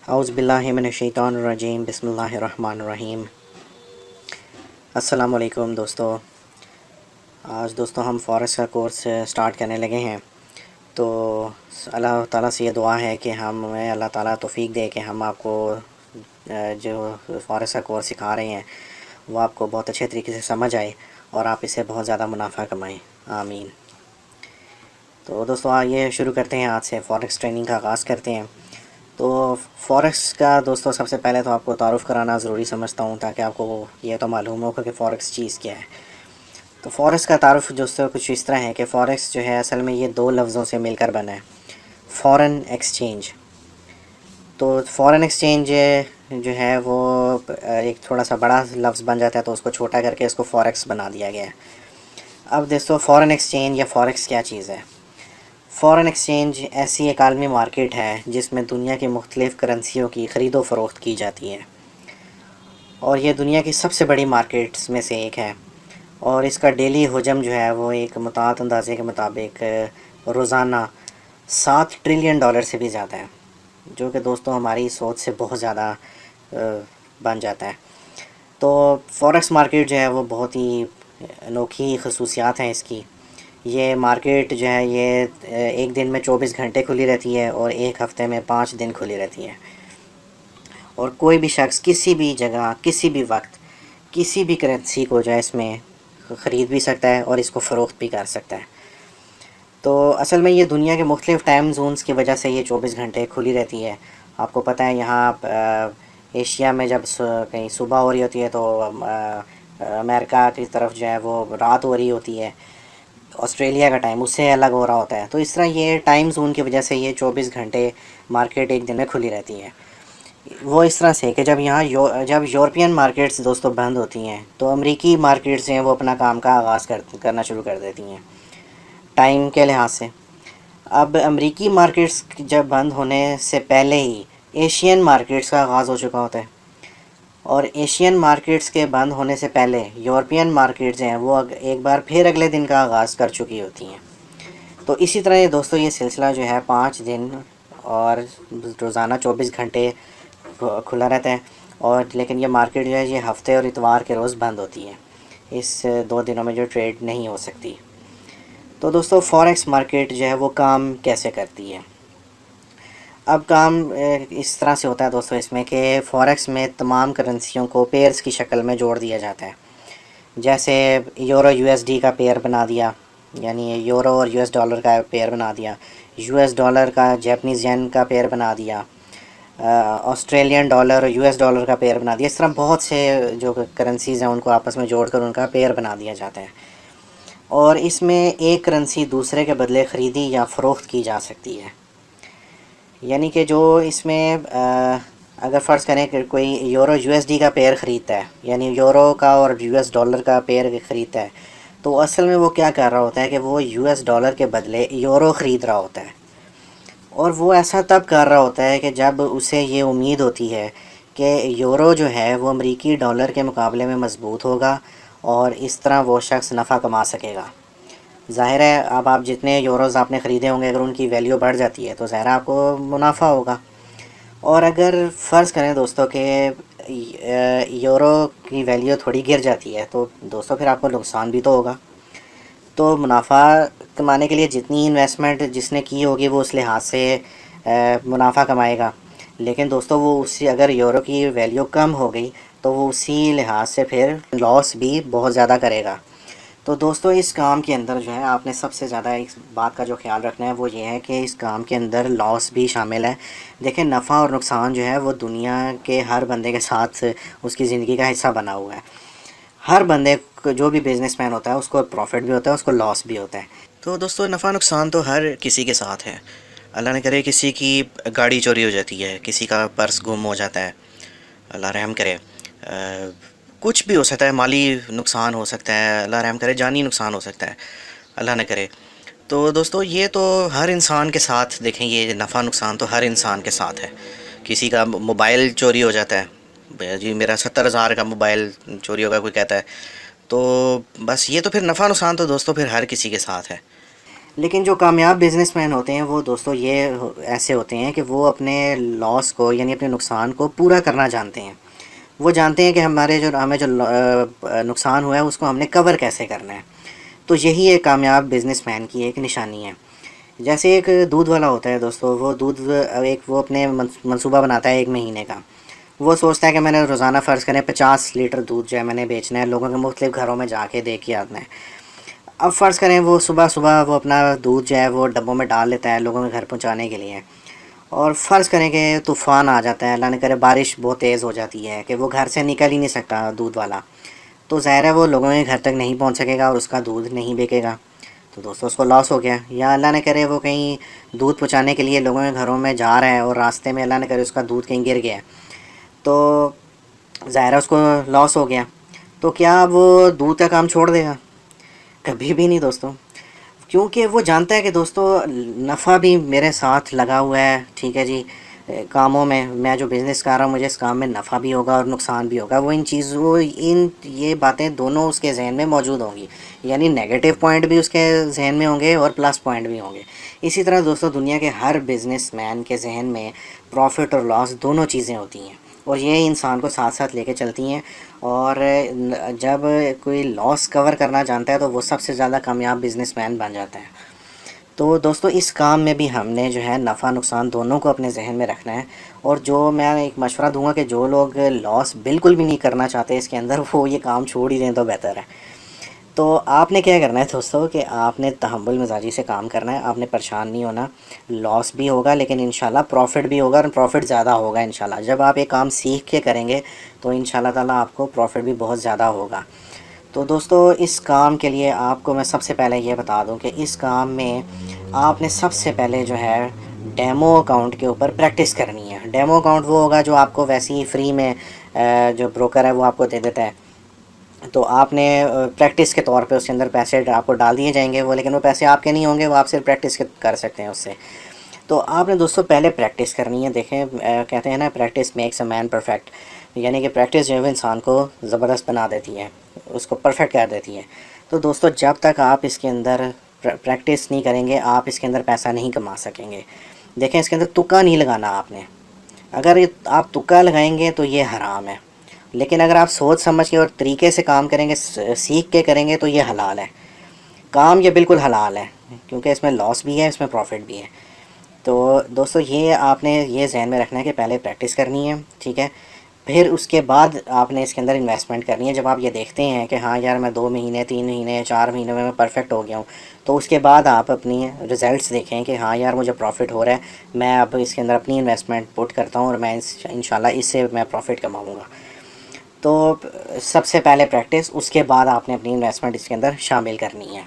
اعوذ باللہ من الشیطان الرجیم بسم اللہ الرحمن الرحیم۔ السلام علیکم دوستو۔ آج دوستو ہم فورکس کا کورس سٹارٹ کرنے لگے ہیں، تو اللہ تعالیٰ سے یہ دعا ہے کہ ہمیں اللہ تعالیٰ توفیق دے کہ ہم آپ کو جو فورکس کا کورس سکھا رہے ہیں وہ آپ کو بہت اچھے طریقے سے سمجھ آئے اور آپ اس سے بہت زیادہ منافع کمائیں، آمین۔ تو دوستو آئیے شروع کرتے ہیں، آج سے فورکس ٹریننگ کا آغاز کرتے ہیں۔ تو فورکس کا دوستو سب سے پہلے تو آپ کو تعارف کرانا ضروری سمجھتا ہوں، تاکہ آپ کو یہ تو معلوم ہوگا کہ فورکس چیز کیا ہے۔ تو فورکس کا تعارف دوستو کچھ اس طرح ہے کہ فورکس جو ہے اصل میں یہ دو لفظوں سے مل کر بنا ہے، فورن ایکسچینج۔ تو فورن ایکسچینج جو ہے وہ ایک تھوڑا سا بڑا لفظ بن جاتا ہے، تو اس کو چھوٹا کر کے اس کو فورکس بنا دیا گیا ہے۔ اب دوستو فورن ایکسچینج یا فورکس کیا چیز ہے؟ فورن ایکسچینج ایسی ایک عالمی مارکیٹ ہے جس میں دنیا کی مختلف کرنسیوں کی خرید و فروخت کی جاتی ہے، اور یہ دنیا کی سب سے بڑی مارکیٹس میں سے ایک ہے، اور اس کا ڈیلی حجم جو ہے وہ ایک متعدد اندازے کے مطابق روزانہ $7 ٹریلین سے بھی زیادہ ہے، جو کہ دوستوں ہماری سوچ سے بہت زیادہ بن جاتا ہے۔ تو فورکس مارکیٹ جو ہے وہ بہت ہی انوکھی خصوصیات ہیں اس کی۔ یہ مارکیٹ جو ہے یہ ایک دن میں 24 گھنٹے کھلی رہتی ہے اور ایک ہفتے میں 5 دن کھلی رہتی ہے، اور کوئی بھی شخص کسی بھی جگہ کسی بھی وقت کسی بھی کرنسی کو جو ہے اس میں خرید بھی سکتا ہے اور اس کو فروخت بھی کر سکتا ہے۔ تو اصل میں یہ دنیا کے مختلف ٹائم زونز کی وجہ سے یہ 24 گھنٹے کھلی رہتی ہے۔ آپ کو پتہ ہے یہاں ایشیا میں جب کہیں صبح ہو رہی ہوتی ہے تو امریکہ کی طرف جو ہے وہ رات ہو رہی ہوتی ہے، آسٹریلیا کا ٹائم اس سے الگ ہو رہا ہوتا ہے۔ تو اس طرح یہ ٹائم زون کی وجہ سے یہ 24 گھنٹے مارکیٹ ایک دن میں کھلی رہتی ہے۔ وہ اس طرح سے کہ جب جب یورپین مارکیٹس دوستوں بند ہوتی ہیں تو امریکی مارکیٹس ہیں وہ اپنا کام کا آغاز کرنا شروع کر دیتی ہیں ٹائم کے لحاظ سے۔ اب امریکی مارکیٹس جب بند ہونے سے پہلے ہی ایشین مارکیٹس کا آغاز ہو چکا ہوتا ہے، اور ایشین مارکیٹس کے بند ہونے سے پہلے یورپین مارکیٹس ہیں وہ ایک بار پھر اگلے دن کا آغاز کر چکی ہوتی ہیں۔ تو اسی طرح یہ دوستو یہ سلسلہ جو ہے 5 دن اور روزانہ 24 گھنٹے کھلا رہتا ہے، اور لیکن یہ مارکیٹ جو ہے یہ ہفتے اور اتوار کے روز بند ہوتی ہے، اس 2 دنوں میں جو ٹریڈ نہیں ہو سکتی۔ تو دوستو فورکس مارکیٹ جو ہے وہ کام کیسے کرتی ہے؟ اب کام اس طرح سے ہوتا ہے دوستو اس میں کہ فورکس میں تمام کرنسیوں کو پیئرز کی شکل میں جوڑ دیا جاتا ہے، جیسے یورو یو ایس ڈی کا پیئر بنا دیا، یعنی یورو اور US ڈالر کا پیئر بنا دیا، US ڈالر کا جیپنیز ین کا پیئر بنا دیا، آسٹریلین ڈالر اور US ڈالر کا پیئر بنا دیا۔ اس طرح بہت سے جو کرنسیز ہیں ان کو آپس میں جوڑ کر ان کا پیئر بنا دیا جاتا ہے، اور اس میں ایک کرنسی دوسرے کے بدلے خریدی یا فروخت کی جا سکتی ہے۔ یعنی کہ جو اس میں اگر فرض کریں کہ کوئی یورو USD کا پیئر خریدتا ہے، یعنی یورو کا اور US ڈالر کا پیئر خریدتا ہے، تو اصل میں وہ کیا کر رہا ہوتا ہے کہ وہ US ڈالر کے بدلے یورو خرید رہا ہوتا ہے، اور وہ ایسا تب کر رہا ہوتا ہے کہ جب اسے یہ امید ہوتی ہے کہ یورو جو ہے وہ امریکی ڈالر کے مقابلے میں مضبوط ہوگا اور اس طرح وہ شخص نفع کما سکے گا۔ ظاہر ہے اب آپ جتنے یوروز آپ نے خریدے ہوں گے اگر ان کی ویلیو بڑھ جاتی ہے تو ظاہر آپ کو منافع ہوگا، اور اگر فرض کریں دوستو کہ یورو کی ویلیو تھوڑی گر جاتی ہے تو دوستو پھر آپ کو نقصان بھی تو ہوگا۔ تو منافع کمانے کے لیے جتنی انویسٹمنٹ جس نے کی ہوگی وہ اس لحاظ سے منافع کمائے گا، لیکن دوستو وہ اسی اگر یورو کی ویلیو کم ہو گئی تو وہ اسی لحاظ سے پھر لاس بھی بہت زیادہ کرے گا۔ تو دوستو اس کام کے اندر جو ہے آپ نے سب سے زیادہ اس بات کا جو خیال رکھنا ہے وہ یہ ہے کہ اس کام کے اندر لاس بھی شامل ہے۔ دیکھیں نفع اور نقصان جو ہے وہ دنیا کے ہر بندے کے ساتھ اس کی زندگی کا حصہ بنا ہوا ہے۔ ہر بندے کو جو بھی بزنس مین ہوتا ہے اس کو پروفٹ بھی ہوتا ہے، اس کو لاس بھی ہوتا ہے۔ تو دوستو نفع نقصان تو ہر کسی کے ساتھ ہے، اللہ نہ کرے کسی کی گاڑی چوری ہو جاتی ہے، کسی کا پرس گم ہو جاتا ہے، اللہ رحم کرے، کچھ بھی ہو سکتا ہے، مالی نقصان ہو سکتا ہے، اللہ رحم کرے جانی نقصان ہو سکتا ہے، اللہ نہ کرے۔ تو دوستو یہ تو ہر انسان کے ساتھ دیکھیں یہ نفع نقصان تو ہر انسان کے ساتھ ہے۔ کسی کا موبائل چوری ہو جاتا ہے، جی میرا 70,000 کا موبائل چوری ہوگا کوئی کہتا ہے، تو بس یہ تو پھر نفع نقصان تو دوستو پھر ہر کسی کے ساتھ ہے۔ لیکن جو کامیاب بزنس مین ہوتے ہیں وہ دوستوں یہ ایسے ہوتے ہیں کہ وہ اپنے لاس کو یعنی اپنے نقصان کو پورا کرنا جانتے ہیں. وہ جانتے ہیں کہ ہمیں جو نقصان ہوا ہے اس کو ہم نے کور کیسے کرنا ہے. تو یہی ایک کامیاب بزنس مین کی ایک نشانی ہے. جیسے ایک دودھ والا ہوتا ہے دوستو، وہ وہ اپنے منصوبہ بناتا ہے 1 مہینے کا. وہ سوچتا ہے کہ میں نے روزانہ فرض کریں 50 لیٹر دودھ جو ہے میں نے بیچنا ہے، لوگوں کے مختلف گھروں میں جا کے دے کے آنا ہے. اب فرض کریں وہ صبح وہ اپنا دودھ جو ہے وہ ڈبوں میں ڈال لیتا ہے لوگوں کے گھر پہنچانے کے لیے، اور فرض کریں کہ طوفان آ جاتا ہے، اللہ نہ کرے بارش بہت تیز ہو جاتی ہے کہ وہ گھر سے نکل ہی نہیں سکتا دودھ والا. تو ظاہر ہے وہ لوگوں کے گھر تک نہیں پہنچ سکے گا اور اس کا دودھ نہیں بیکے گا. تو دوستو اس کو لاس ہو گیا. یا اللہ نہ کرے وہ کہیں دودھ پہنچانے کے لیے لوگوں کے گھروں میں جا رہا ہے اور راستے میں اللہ نہ کرے اس کا دودھ کہیں گر گیا، تو ظاہر ہے اس کو لاس ہو گیا. تو کیا وہ دودھ کا کام چھوڑ دے گا؟ کبھی بھی نہیں دوستوں، کیونکہ وہ جانتا ہے کہ دوستو نفع بھی میرے ساتھ لگا ہوا ہے. ٹھیک ہے جی، کاموں میں جو بزنس کر رہا ہوں مجھے اس کام میں نفع بھی ہوگا اور نقصان بھی ہوگا. وہ یہ باتیں دونوں اس کے ذہن میں موجود ہوں گی، یعنی نیگیٹو پوائنٹ بھی اس کے ذہن میں ہوں گے اور پلس پوائنٹ بھی ہوں گے. اسی طرح دوستو دنیا کے ہر بزنس مین کے ذہن میں پروفٹ اور لاس دونوں چیزیں ہوتی ہیں، اور یہ انسان کو ساتھ ساتھ لے کے چلتی ہیں. اور جب کوئی لاس کور کرنا جانتا ہے تو وہ سب سے زیادہ کامیاب بزنس مین بن جاتا ہے. تو دوستو اس کام میں بھی ہم نے جو ہے نفع نقصان دونوں کو اپنے ذہن میں رکھنا ہے. اور جو میں ایک مشورہ دوں گا کہ جو لوگ لاس بالکل بھی نہیں کرنا چاہتے اس کے اندر، وہ یہ کام چھوڑ ہی دیں تو بہتر ہے. تو آپ نے کیا کرنا ہے دوستو کہ آپ نے تحمل مزاجی سے کام کرنا ہے. آپ نے پریشان نہیں ہونا. لاس بھی ہوگا لیکن انشاءاللہ پروفٹ بھی ہوگا، اور پروفٹ زیادہ ہوگا انشاءاللہ. جب آپ ایک کام سیکھ کے کریں گے تو انشاءاللہ تعالیٰ آپ کو پروفٹ بھی بہت زیادہ ہوگا. تو دوستو اس کام کے لیے آپ کو میں سب سے پہلے یہ بتا دوں کہ اس کام میں آپ نے سب سے پہلے جو ہے ڈیمو اکاؤنٹ کے اوپر پریکٹس کرنی ہے. ڈیمو اکاؤنٹ وہ ہوگا جو آپ کو ویسے ہی فری میں جو بروکر ہے وہ آپ کو دے دیتا ہے. تو آپ نے پریکٹس کے طور پہ اس کے اندر پیسے آپ کو ڈال دیے جائیں گے، لیکن وہ پیسے آپ کے نہیں ہوں گے، وہ آپ صرف پریکٹس کر سکتے ہیں اس سے. تو آپ نے دوستو پہلے پریکٹس کرنی ہے. دیکھیں کہتے ہیں نا practice makes a man perfect, یعنی کہ پریکٹس جو ہے وہ انسان کو زبردست بنا دیتی ہے، اس کو پرفیکٹ کر دیتی ہے. تو دوستو جب تک آپ اس کے اندر پریکٹس نہیں کریں گے آپ اس کے اندر پیسہ نہیں کما سکیں گے. دیکھیں اس کے اندر تکا نہیں لگانا آپ نے. اگر آپ تکا لگائیں گے تو یہ حرام ہے، لیکن اگر آپ سوچ سمجھ کے اور طریقے سے کام کریں گے، سیکھ کے کریں گے تو یہ حلال ہے. کام یہ بالکل حلال ہے کیونکہ اس میں لاس بھی ہے، اس میں پروفٹ بھی ہے. تو دوستو یہ آپ نے یہ ذہن میں رکھنا ہے کہ پہلے پریکٹس کرنی ہے، ٹھیک ہے. پھر اس کے بعد آپ نے اس کے اندر انویسٹمنٹ کرنی ہے. جب آپ یہ دیکھتے ہیں کہ ہاں یار میں 2 مہینے 3 مہینے 4 مہینے میں پرفیکٹ ہو گیا ہوں، تو اس کے بعد آپ اپنی رزلٹس دیکھیں کہ ہاں یار مجھے پروفٹ ہو رہا ہے، میں اب اس کے اندر اپنی انویسٹمنٹ پٹ کرتا ہوں اور میں انشاءاللہ اس سے میں پروفٹ کماؤں گا. تو سب سے پہلے پریکٹس، اس کے بعد آپ نے اپنی انویسٹمنٹ اس کے اندر شامل کرنی ہے.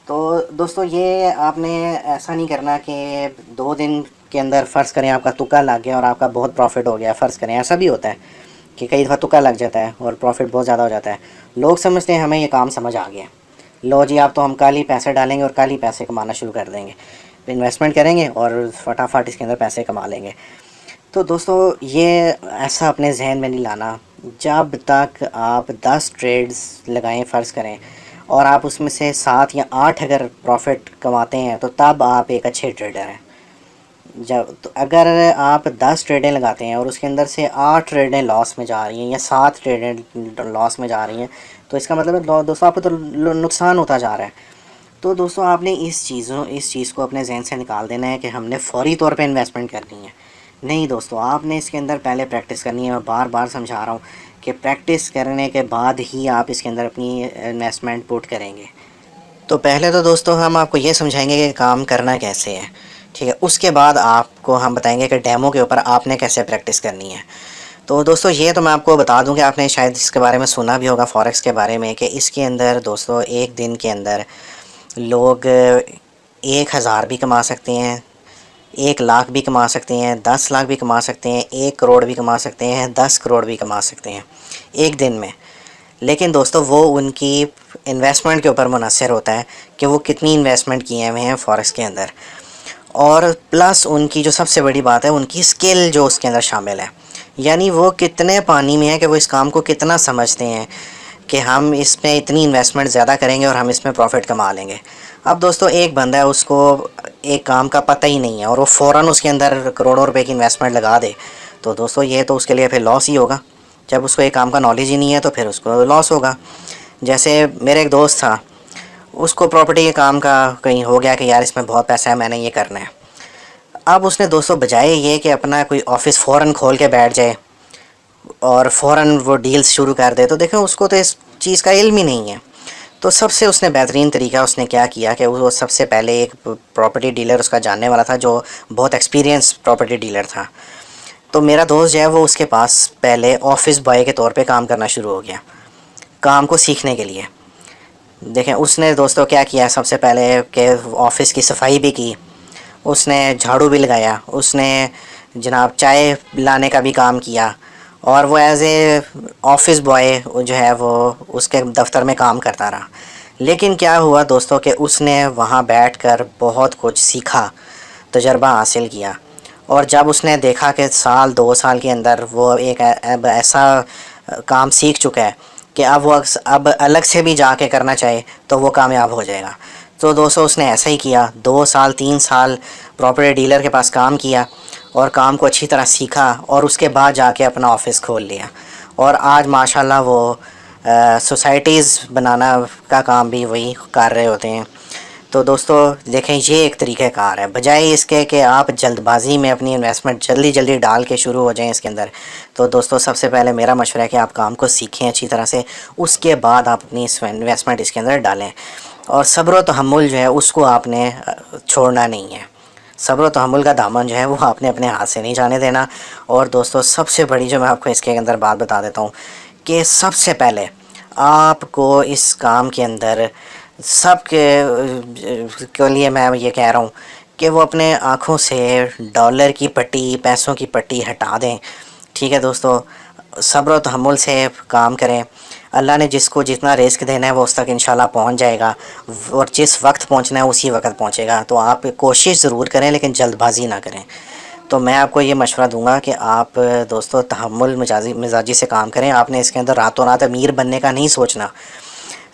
تو دوستو یہ آپ نے ایسا نہیں کرنا کہ 2 دن کے اندر فرض کریں آپ کا تکا لگ گیا اور آپ کا بہت پروفٹ ہو گیا. فرض کریں ایسا بھی ہوتا ہے کہ کئی دفعہ تکا لگ جاتا ہے اور پروفٹ بہت زیادہ ہو جاتا ہے. لوگ سمجھتے ہیں ہمیں یہ کام سمجھ آ گیا، لو جی آپ تو ہم کل ہی پیسے ڈالیں گے اور کل ہی پیسے کمانا شروع کر دیں گے، انویسٹمنٹ کریں گے اور فٹافٹ اس کے اندر پیسے کما لیں گے. تو دوستو یہ ایسا اپنے ذہن میں نہیں لانا. جب تک آپ 10 ٹریڈز لگائیں فرض کریں اور آپ اس میں سے 7 یا 8 اگر پروفٹ کماتے ہیں تو تب آپ ایک اچھے ٹریڈر ہیں. تو اگر آپ 10 ٹریڈیں لگاتے ہیں اور اس کے اندر سے 8 ٹریڈیں لاس میں جا رہی ہیں یا 7 ٹریڈیں لاس میں جا رہی ہیں تو اس کا مطلب ہے دوستو آپ کو تو نقصان ہوتا جا رہا ہے. تو دوستو آپ نے اس چیز کو اپنے ذہن سے نکال دینا ہے کہ ہم نے فوری طور پہ انویسٹمنٹ کرنی ہے. نہیں دوستو، آپ نے اس کے اندر پہلے پریکٹس کرنی ہے. میں بار بار سمجھا رہا ہوں کہ پریکٹس کرنے کے بعد ہی آپ اس کے اندر اپنی انویسٹمنٹ پٹ کریں گے. تو پہلے تو دوستو ہم آپ کو یہ سمجھائیں گے کہ کام کرنا کیسے ہے، ٹھیک ہے. اس کے بعد آپ کو ہم بتائیں گے کہ ڈیمو کے اوپر آپ نے کیسے پریکٹس کرنی ہے. تو دوستو یہ تو میں آپ کو بتا دوں کہ آپ نے شاید اس کے بارے میں سنا بھی ہوگا فوریکس کے بارے میں، کہ اس کے اندر دوستو ایک دن کے اندر لوگ 1000 بھی کما سکتے ہیں، 1 لاکھ بھی کما سکتے ہیں، 10 لاکھ بھی کما سکتے ہیں، 1 کروڑ بھی کما سکتے ہیں، 10 کروڑ بھی کما سکتے ہیں ایک دن میں. لیکن دوستو وہ ان کی انویسٹمنٹ کے اوپر منحصر ہوتا ہے کہ وہ کتنی انویسٹمنٹ کیے ہوئے ہیں فوریکس کے اندر، اور پلس ان کی جو سب سے بڑی بات ہے ان کی اسکل جو اس کے اندر شامل ہے. یعنی وہ کتنے پانی میں ہیں کہ وہ اس کام کو کتنا سمجھتے ہیں کہ ہم اس میں اتنی انویسٹمنٹ زیادہ کریں گے اور ہم اس میں پروفٹ کما لیں گے. اب دوستو ایک بندہ ہے، اس کو ایک کام کا پتہ ہی نہیں ہے اور وہ فوراً اس کے اندر کروڑوں روپے کی انویسٹمنٹ لگا دے، تو دوستو یہ تو اس کے لیے پھر لاس ہی ہوگا۔ جب اس کو ایک کام کا نالج ہی نہیں ہے تو پھر اس کو لاس ہوگا۔ جیسے میرے ایک دوست تھا، اس کو پراپرٹی کے کام کا کہیں ہو گیا کہ یار اس میں بہت پیسہ ہے، میں نے یہ کرنا ہے۔ اب اس نے دوستو بجائے یہ کہ اپنا کوئی آفس فوراً کھول کے بیٹھ جائے اور فوراً وہ ڈیلز شروع کر دے، تو دیکھیں اس کو تو اس چیز کا علم ہی نہیں ہے۔ تو سب سے اس نے بہترین طریقہ اس نے کیا کیا کہ وہ سب سے پہلے ایک پراپرٹی ڈیلر اس کا جاننے والا تھا جو بہت ایکسپیرینس پراپرٹی ڈیلر تھا، تو میرا دوست جو ہے وہ اس کے پاس پہلے آفس بوائے کے طور پہ کام کرنا شروع ہو گیا، کام کو سیکھنے کے لیے۔ دیکھیں اس نے دوستو کیا کیا، سب سے پہلے کہ آفس کی صفائی بھی کی، اس نے جھاڑو بھی لگایا، اس نے جناب چائے لانے کا بھی کام کیا، اور وہ ایز اے آفس بوائے جو ہے وہ اس کے دفتر میں کام کرتا رہا۔ لیکن کیا ہوا دوستو کہ اس نے وہاں بیٹھ کر بہت کچھ سیکھا، تجربہ حاصل کیا، اور جب اس نے دیکھا کہ سال 2 سال کے اندر وہ ایک ایسا کام سیکھ چکا ہے کہ اب وہ اب الگ سے بھی جا کے کرنا چاہے تو وہ کامیاب ہو جائے گا۔ تو دوستو اس نے ایسا ہی کیا، 2 سال 3 سال پراپرٹی ڈیلر کے پاس کام کیا اور کام کو اچھی طرح سیکھا، اور اس کے بعد جا کے اپنا آفس کھول لیا، اور آج ماشاءاللہ وہ سوسائٹیز بنانا کا کام بھی وہی کر رہے ہوتے ہیں۔ تو دوستو دیکھیں یہ ایک طریقہ کار ہے، بجائے اس کے کہ آپ جلد بازی میں اپنی انویسٹمنٹ جلدی جلدی ڈال کے شروع ہو جائیں اس کے اندر، تو دوستو سب سے پہلے میرا مشورہ ہے کہ آپ کام کو سیکھیں اچھی طرح سے، اس کے بعد آپ اپنی انویسٹمنٹ اس کے اندر ڈالیں، اور صبر و تحمل جو ہے اس کو آپ نے چھوڑنا نہیں ہے۔ صبر و تحمل کا دامن جو ہے وہ آپ نے اپنے ہاتھ سے نہیں جانے دینا۔ اور دوستو سب سے بڑی جو میں آپ کو اس کے اندر بات بتا دیتا ہوں کہ سب سے پہلے آپ کو اس کام کے اندر سب کے لیے میں یہ کہہ رہا ہوں کہ وہ اپنے آنکھوں سے ڈالر کی پٹی، پیسوں کی پٹی ہٹا دیں، ٹھیک ہے دوستو؟ صبر و تحمل سے کام کریں، اللہ نے جس کو جتنا رزق دینا ہے وہ اس تک انشاءاللہ پہنچ جائے گا، اور جس وقت پہنچنا ہے اسی وقت پہنچے گا۔ تو آپ کوشش ضرور کریں لیکن جلد بازی نہ کریں۔ تو میں آپ کو یہ مشورہ دوں گا کہ آپ دوستو تحمل مزاجی سے کام کریں۔ آپ نے اس کے اندر راتوں رات امیر بننے کا نہیں سوچنا۔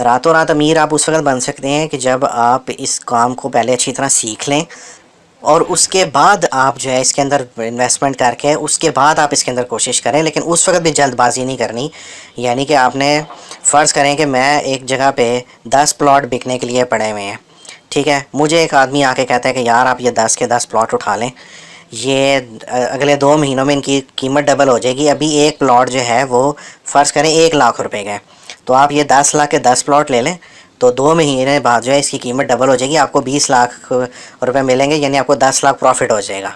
راتوں رات امیر آپ اس وقت بن سکتے ہیں کہ جب آپ اس کام کو پہلے اچھی طرح سیکھ لیں، اور اس کے بعد آپ جو ہے اس کے اندر انویسٹمنٹ کر کے اس کے بعد آپ اس کے اندر کوشش کریں، لیکن اس وقت بھی جلد بازی نہیں کرنی۔ یعنی کہ آپ نے فرض کریں کہ میں ایک جگہ پہ 10 پلاٹ بکنے کے لیے پڑے ہوئے ہیں، ٹھیک ہے؟ مجھے ایک آدمی آ کے کہتا ہے کہ یار آپ یہ 10 کے 10 پلاٹ اٹھا لیں، یہ اگلے 2 مہینوں میں ان کی قیمت ڈبل ہو جائے گی۔ ابھی ایک پلاٹ جو ہے وہ فرض کریں 1 لاکھ روپے کا ہے، تو آپ یہ 10 لاکھ کے 10 پلاٹ لے لیں، تو 2 مہینے بعد جو ہے اس کی قیمت ڈبل ہو جائے گی، آپ کو 20 لاکھ روپے ملیں گے، یعنی آپ کو 10 لاکھ پروفٹ ہو جائے گا۔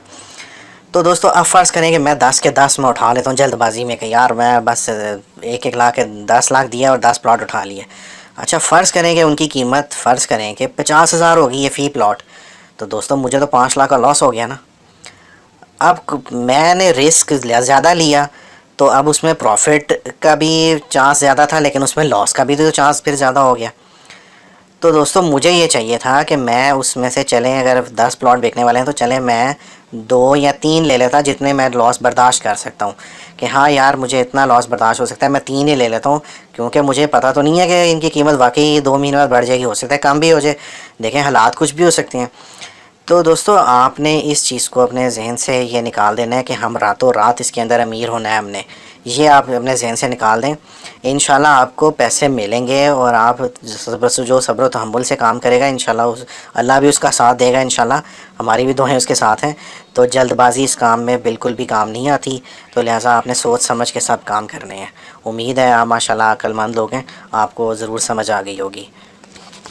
تو دوستو اب فرض کریں کہ میں 10 کے 10 میں اٹھا لیتا ہوں جلد بازی میں کہ یار میں بس 1 لاکھ کے 10 لاکھ دیا اور 10 پلاٹ اٹھا لیے۔ اچھا فرض کریں کہ ان کی قیمت فرض کریں کہ 50,000 ہوگی یہ فی پلاٹ، تو دوستو مجھے تو 5 لاکھ کا لاس ہو گیا نا۔ اب میں نے رسک زیادہ لیا تو اب اس میں پروفٹ کا بھی چانس زیادہ تھا، لیکن اس میں لاس کا بھی تو چانس پھر زیادہ ہو گیا۔ تو دوستو مجھے یہ چاہیے تھا کہ میں اس میں سے چلیں، اگر 10 پلاٹ بیکنے والے ہیں تو چلیں میں 2 یا 3 لے لیتا جتنے میں لاس برداشت کر سکتا ہوں، کہ ہاں یار مجھے اتنا لاس برداشت ہو سکتا ہے، میں 3 ہی لے لیتا ہوں، کیونکہ مجھے پتہ تو نہیں ہے کہ ان کی قیمت واقعی 2 مہینے بعد بڑھ جائے گی، ہو سکتا ہے کم بھی ہو جائے، دیکھیں حالات کچھ بھی ہو سکتے ہیں۔ تو دوستو آپ نے اس چیز کو اپنے ذہن سے یہ نکال دینا ہے کہ ہم راتوں رات اس کے اندر امیر ہونا ہے ہم نے، یہ آپ اپنے ذہن سے نکال دیں، انشاءاللہ آپ کو پیسے ملیں گے، اور آپ جو صبر و تحمل سے کام کرے گا انشاءاللہ اللہ بھی اس کا ساتھ دے گا، انشاءاللہ ہماری بھی دعائیں اس کے ساتھ ہیں۔ تو جلد بازی اس کام میں بالکل بھی کام نہیں آتی، تو لہٰذا آپ نے سوچ سمجھ کے سب کام کرنے ہیں۔ امید ہے آپ ماشاءاللہ عقل مند لوگ ہیں، آپ کو ضرور سمجھ آ گئی ہوگی۔